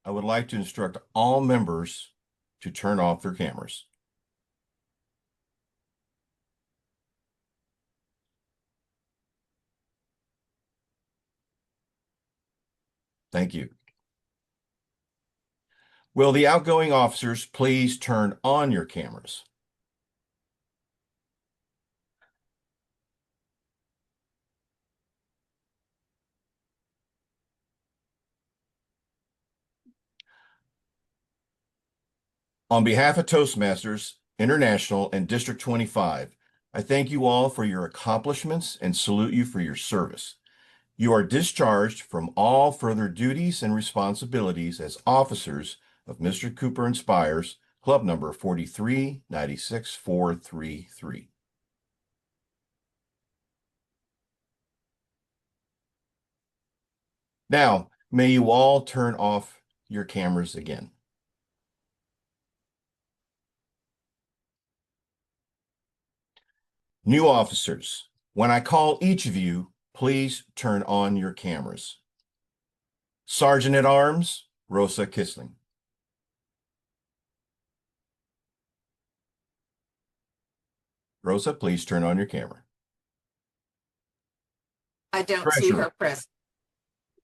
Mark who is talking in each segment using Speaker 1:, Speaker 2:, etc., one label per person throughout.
Speaker 1: I would like to instruct all members to turn off their cameras. Thank you. Will the outgoing officers please turn on your cameras? On behalf of Toastmasters International and District 25, I thank you all for your accomplishments and salute you for your service. You are discharged from all further duties and responsibilities as officers of Mr. Cooper Inspires, Club number 4396433. Now, may you all turn off your cameras again. New officers, when I call each of you, please turn on your cameras. Sergeant at Arms, Rosa Kissling. Rosa, please turn on your camera.
Speaker 2: I don't see her present.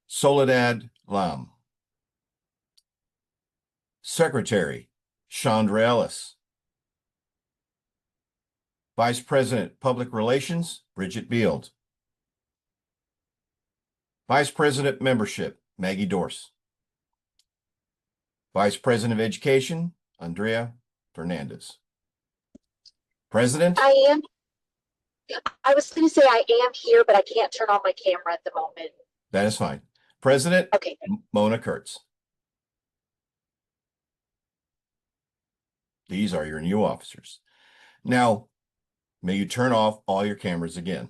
Speaker 1: Soledad Lam. Secretary, Chandra Ellis. Vice President, Public Relations, Bridget Beald. Vice President, Membership, Maggie Dorse. Vice President of Education, Andrea Fernandez. President?
Speaker 3: I was going to say I am here, but I can't turn on my camera at the moment.
Speaker 1: That is fine. President?
Speaker 3: Okay.
Speaker 1: Mona Kurtz. These are your new officers. Now, may you turn off all your cameras again.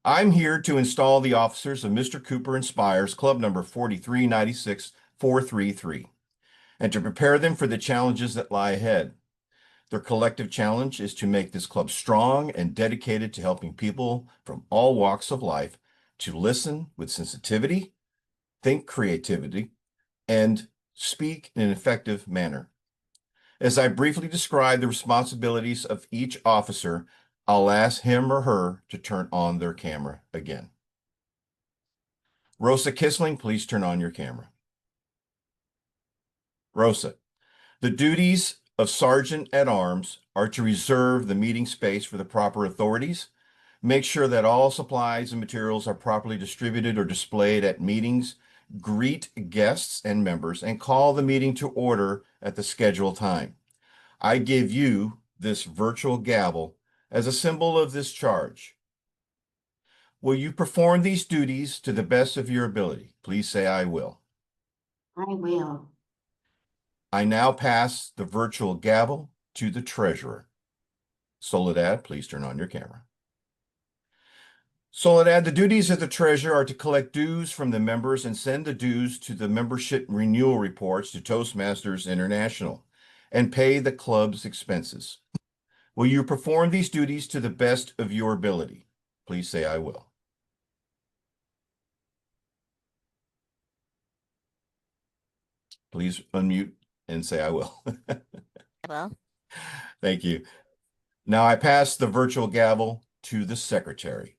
Speaker 1: I'm here to install the officers of Mr. Cooper Inspires, Club number 4396433, and to prepare them for the challenges that lie ahead. Their collective challenge is to make this club strong and dedicated to helping people from all walks of life to listen with sensitivity, think creativity, and speak in an effective manner. As I briefly describe the responsibilities of each officer, I'll ask him or her to turn on their camera again. Rosa Kissling, please turn on your camera. Rosa, the duties of Sergeant at Arms are to reserve the meeting space for the proper authorities, make sure that all supplies and materials are properly distributed or displayed at meetings, greet guests and members, and call the meeting to order at the scheduled time. I give you this virtual gavel as a symbol of this charge. Will you perform these duties to the best of your ability? Please say, I will.
Speaker 2: I will.
Speaker 1: I now pass the virtual gavel to the treasurer. Soledad, please turn on your camera. Soledad, the duties of the treasurer are to collect dues from the members and send the dues to the membership renewal reports to Toastmasters International and pay the club's expenses. Will you perform these duties to the best of your ability? Please say, I will. Please unmute and say, I will.
Speaker 4: Well,
Speaker 1: thank you. Now I pass the virtual gavel to the secretary.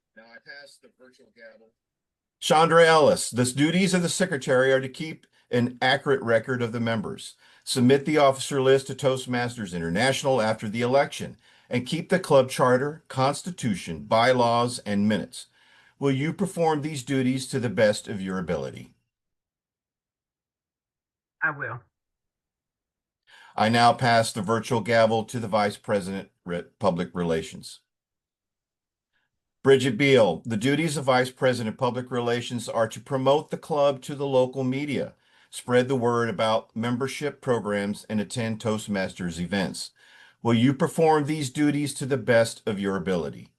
Speaker 1: Chandra Ellis, the duties of the secretary are to keep an accurate record of the members, submit the officer list to Toastmasters International after the election, and keep the club charter, constitution, bylaws, and minutes. Will you perform these duties to the best of your ability?
Speaker 5: I will.
Speaker 1: I now pass the virtual gavel to the Vice President, Public Relations. Bridget Beal, the duties of Vice President Public Relations are to promote the club to the local media, spread the word about membership programs, and attend Toastmasters events. Will you perform these duties to the best of your ability?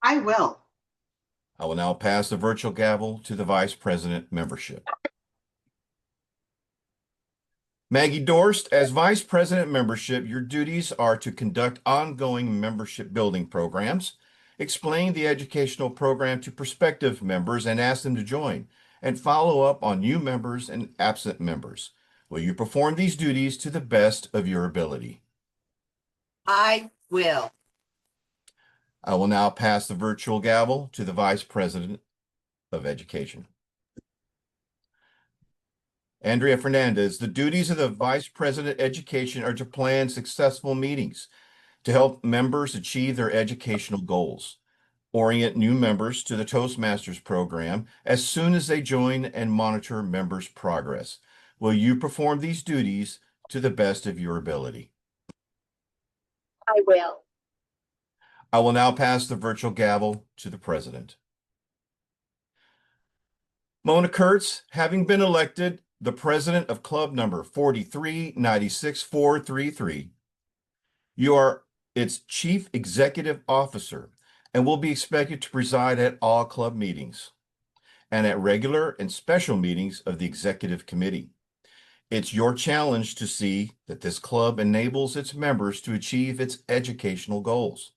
Speaker 2: I will.
Speaker 1: I will now pass the virtual gavel to the Vice President Membership. Maggie Dorst, as Vice President Membership, your duties are to conduct ongoing membership building programs, explain the educational program to prospective members and ask them to join, and follow up on new members and absent members. Will you perform these duties to the best of your ability?
Speaker 2: I will.
Speaker 1: I will now pass the virtual gavel to the Vice President of Education. Andrea Fernandez, the duties of the Vice President of Education are to plan successful meetings to help members achieve their educational goals, orient new members to the Toastmasters program as soon as they join, and monitor members' progress. Will you perform these duties to the best of your ability?
Speaker 3: I will.
Speaker 1: I will now pass the virtual gavel to the President. Mona Kurtz, having been elected the President of Club number 4396433, you are its Chief Executive Officer and will be expected to preside at all club meetings and at regular and special meetings of the Executive Committee. It's your challenge to see that this club enables its members to achieve its educational goals.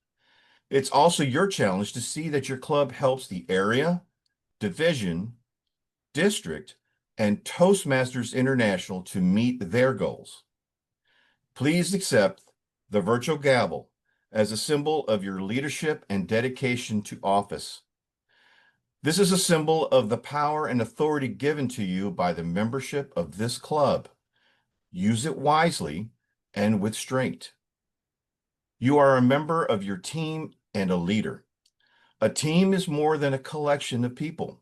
Speaker 1: It's also your challenge to see that your club helps the area, division, district, and Toastmasters International to meet their goals. Please accept the virtual gavel as a symbol of your leadership and dedication to office. This is a symbol of the power and authority given to you by the membership of this club. Use it wisely and with strength. You are a member of your team and a leader. A team is more than a collection of people.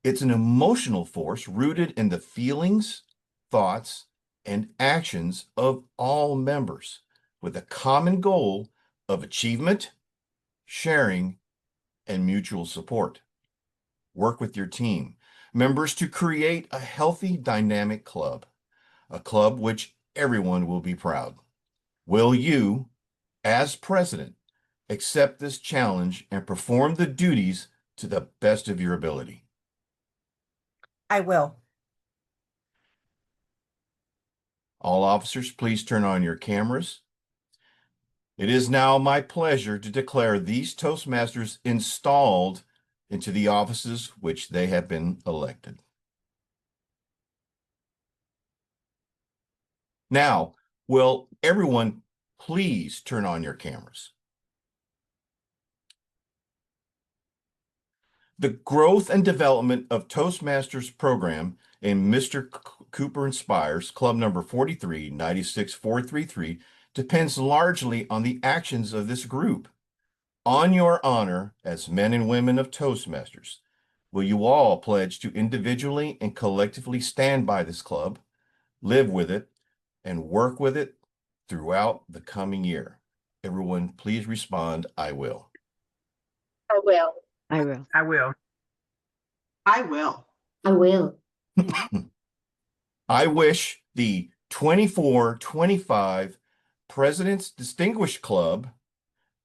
Speaker 1: It's an emotional force rooted in the feelings, thoughts, and actions of all members with a common goal of achievement, sharing, and mutual support. Work with your team members to create a healthy, dynamic club, a club which everyone will be proud. Will you, as president, accept this challenge and perform the duties to the best of your ability?
Speaker 4: I will.
Speaker 1: All officers, please turn on your cameras. It is now my pleasure to declare these Toastmasters installed into the offices which they have been elected. Now, will everyone please turn on your cameras? The growth and development of Toastmasters program in Mr. Cooper Inspires, Club number 4396433, depends largely on the actions of this group. On your honor as men and women of Toastmasters, will you all pledge to individually and collectively stand by this club, live with it, and work with it throughout the coming year? Everyone, please respond, I will.
Speaker 3: I will.
Speaker 5: I will.
Speaker 4: I will.
Speaker 2: I will.
Speaker 5: I will.
Speaker 1: I wish the 24-25 President's Distinguished Club,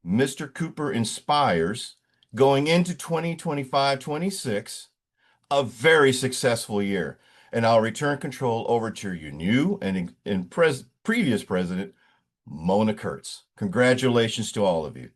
Speaker 1: Mr. Cooper Inspires, going into 2025-26, a very successful year. And I'll return control over to your new and previous president, Mona Kurtz. Congratulations to all of you.